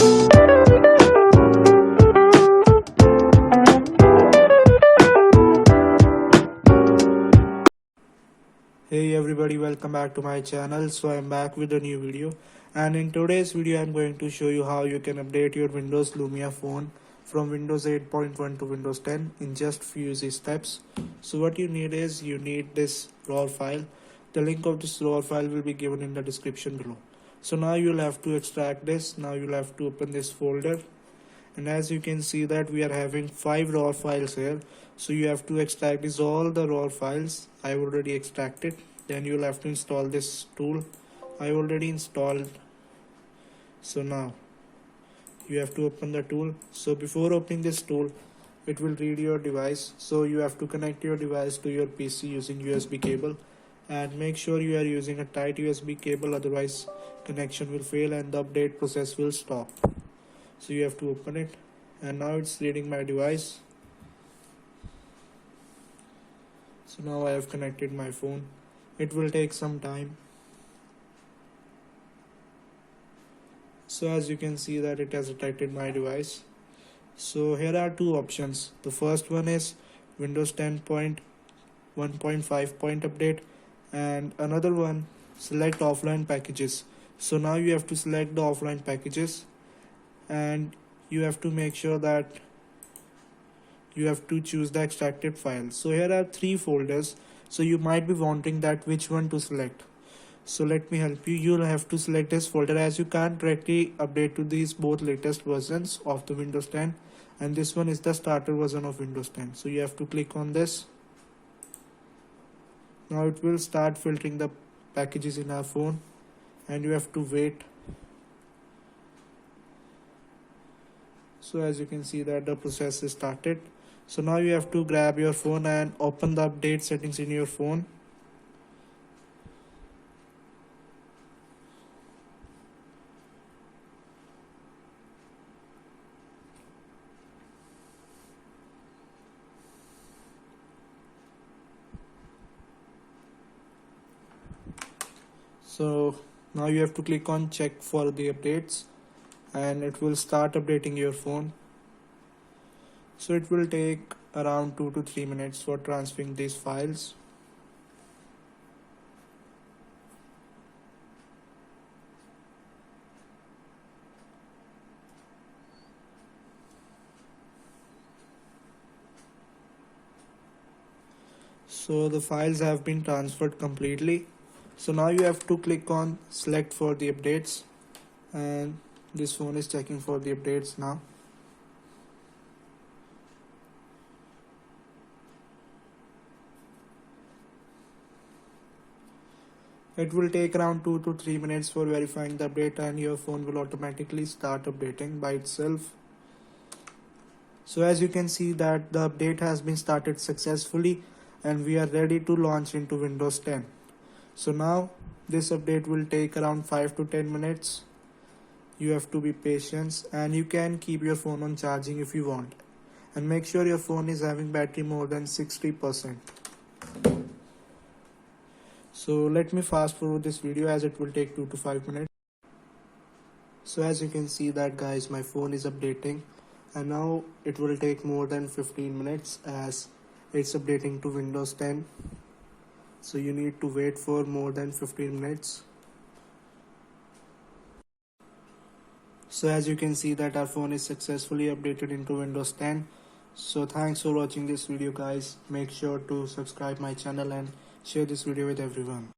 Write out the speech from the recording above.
Hey everybody, welcome back to my channel. So I'm back with a new video, and in today's video I'm going to show you how you can update your Windows Lumia phone from Windows 8.1 to Windows 10 in just few easy steps. So what you need is you need this raw file. The link of this raw file will be given in the description below. So now you'll have to extract this. Now you'll have to open this folder, and as you can see that we are having 5 raw files here. So you have to extract these all the raw files. I already extracted. Then you'll have to install this tool. I already installed. So now you have to open the tool. So before opening this tool, it will read your device. So you have to connect your device to your PC using USB cable, and make sure you are using a tight USB cable, otherwise connection will fail and the update process will stop. So you have to open it, and now it's reading my device. So now I have connected my phone. It will take some time. So as you can see that it has detected my device. So here are two options. The first one is Windows 10.1.5 point update, and another one, select offline packages. So now you have to select the offline packages, and you have to make sure that you have to choose the extracted file. So here are 3 folders. So you might be wondering that which one to select. So let me help you. You'll have to select this folder, as you can't directly update to these both latest versions of the Windows 10, and this one is the starter version of Windows 10. So you have to click on this. Now it will start filtering the packages in our phone, and you have to wait. So as you can see that the process is started. So now you have to grab your phone and open the update settings in your phone. So now you have to click on check for the updates, and it will start updating your phone. So it will take around 2 to 3 minutes for transferring these files. So the files have been transferred completely. So now you have to click on select for the updates, and this phone is checking for the updates now. It will take around 2 to 3 minutes for verifying the update, and your phone will automatically start updating by itself. So as you can see that the update has been started successfully, and we are ready to launch into Windows 10. So now this update will take around 5 to 10 minutes. You have to be patient, and you can keep your phone on charging if you want, and make sure your phone is having battery more than 60%. So let me fast forward this video, as it will take 2 to 5 minutes. So as you can see that guys, my phone is updating, and now it will take more than 15 minutes as it's updating to Windows 10. So you need to wait for more than 15 minutes. So as you can see that our phone is successfully updated into Windows 10. So thanks for watching this video guys. Make sure to subscribe my channel and share this video with everyone.